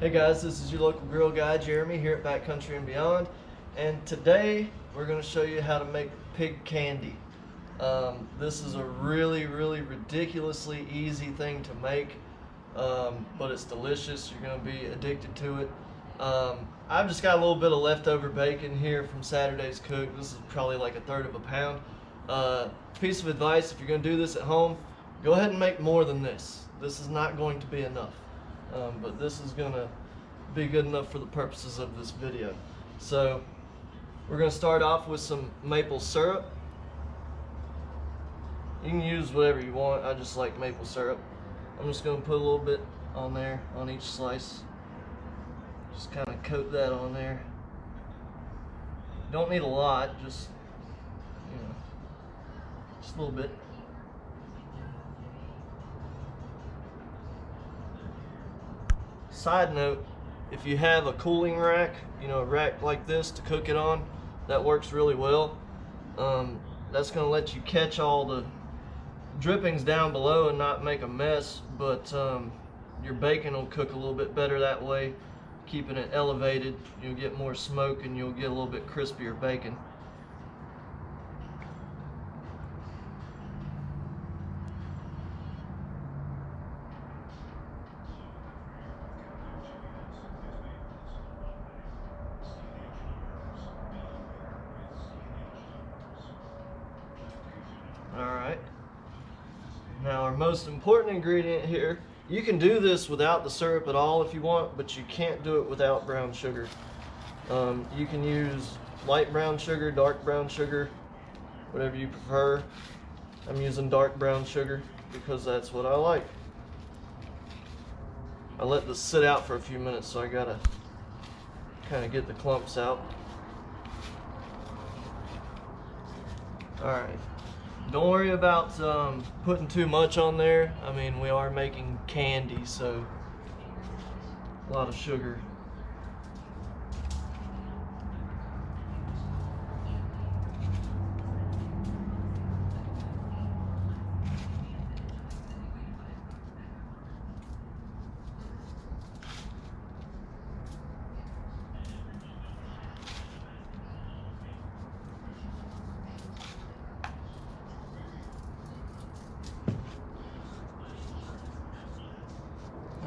Hey guys, this is your local grill guy Jeremy here at Backcountry and Beyond, and today we're going to show you how to make pig candy. This is a really ridiculously easy thing to make, but it's delicious. You're going to be addicted to it. I've just got a little bit of leftover bacon here from Saturday's cook. This is probably like 1/3 of a pound. Piece of advice: if you're going to do this at home, go ahead and make more than this. This is not going to be enough. But this is going to be good enough for the purposes of this video. So we're going to start off with some maple syrup. You can use whatever you want. I just like maple syrup. I'm just going to put a little bit on there on each slice. Just kind of coat that on there. Don't need a lot, just just a little bit. Side note, if you have a cooling rack, a rack like this to cook it on, that works really well. That's going to let you catch all the drippings down below and not make a mess, but your bacon will cook a little bit better that way, keeping it elevated. You'll get more smoke and you'll get a little bit crispier bacon. Alright, now our most important ingredient here, you can do this without the syrup at all if you want, but you can't do it without brown sugar. You can use light brown sugar, dark brown sugar, whatever you prefer. I'm using dark brown sugar because that's what I like. I let this sit out for a few minutes, so I gotta kind of get the clumps out. Alright. Don't worry about putting too much on there. I mean, we are making candy, so a lot of sugar.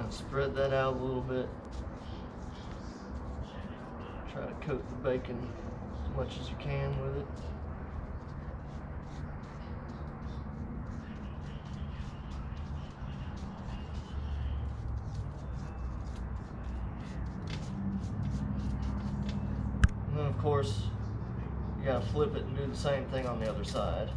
Spread that out a little bit. Try to coat the bacon as much as you can with it. And then of course, you gotta flip it and do the same thing on the other side.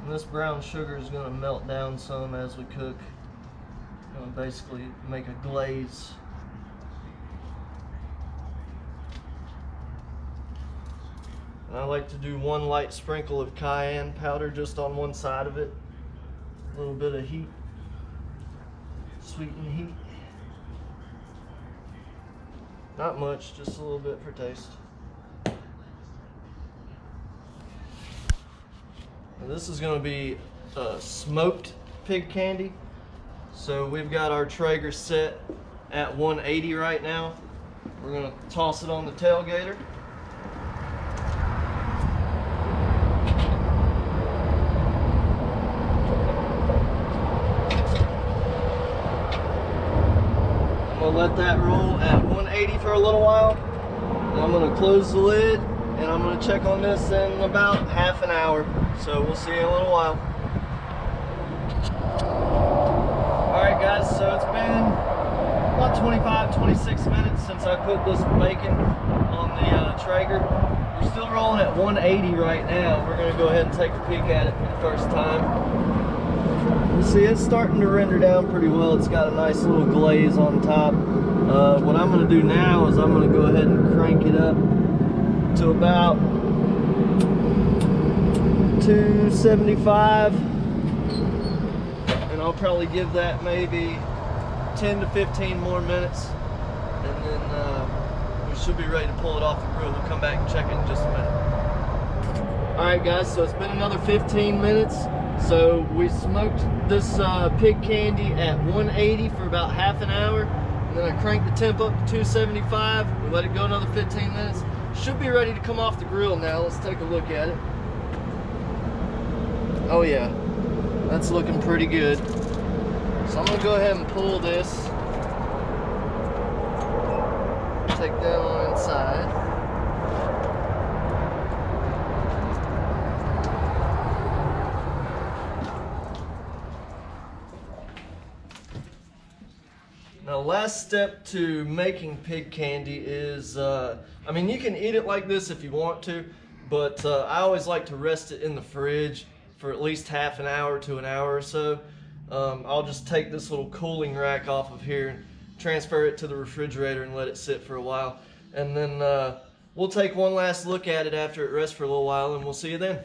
This brown sugar is going to melt down some as we cook. Going to basically make a glaze. And I like to do one light sprinkle of cayenne powder just on one side of it. A little bit of heat, sweeten heat. Not much, just a little bit for taste. This is going to be smoked pig candy. So we've got our Traeger set at 180 right now. We're going to toss it on the tailgater. I'm going to let that roll at 180 for a little while. And I'm going to close the lid. And I'm going to check on this in about half an hour. So we'll see you in a little while. Alright guys, so it's been about 25-26 minutes since I put this bacon on the Traeger. We're still rolling at 180 right now. We're going to go ahead and take a peek at it for the first time. You see, it's starting to render down pretty well. It's got a nice little glaze on top. What I'm going to do now is I'm going to go ahead and crank it up to about 275, and I'll probably give that maybe 10 to 15 more minutes, and then we should be ready to pull it off the grill. We'll come back and check it in just a minute. Alright guys, so it's been another 15 minutes. So we smoked this pig candy at 180 for about half an hour. And then I cranked the temp up to 275. We let it go another 15 minutes. Should be ready to come off the grill now. Let's take a look at it. Oh yeah, that's looking pretty good. So I'm gonna go ahead and pull this. Take that on inside. Now, last step to making pig candy is, I mean, you can eat it like this if you want to, but I always like to rest it in the fridge for at least half an hour to an hour or so. I'll just take this little cooling rack off of here and transfer it to the refrigerator and let it sit for a while. And then we'll take one last look at it after it rests for a little while, and we'll see you then.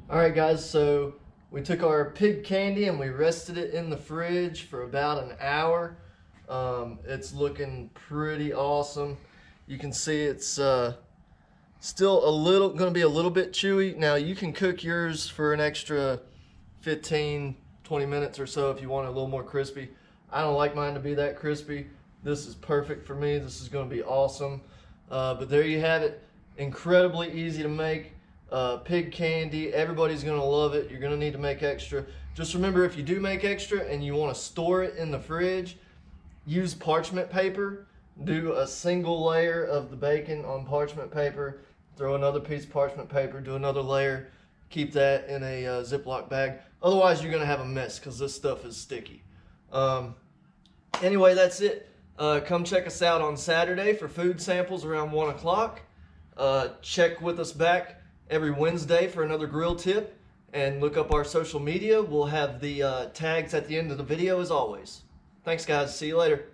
Alright guys, so we took our pig candy and we rested it in the fridge for about an hour. It's looking pretty awesome. You can see it's still going to be a little bit chewy. Now you can cook yours for an extra 15-20 minutes or so if you want it a little more crispy. I don't like mine to be that crispy. This is perfect for me. This is going to be awesome. But there you have it. Incredibly easy to make. Pig candy, everybody's gonna love it. You're gonna need to make extra. Just remember, if you do make extra and you want to store it in the fridge, use parchment paper. Do a single layer of the bacon on parchment paper, throw another piece of parchment paper, do another layer, keep that in a Ziploc bag. Otherwise you're gonna have a mess because this stuff is sticky. Anyway, that's it. Come check us out on Saturday for food samples around 1 o'clock. Check with us back every Wednesday for another grill tip, and look up our social media. We'll have the tags at the end of the video as always. Thanks guys, see you later.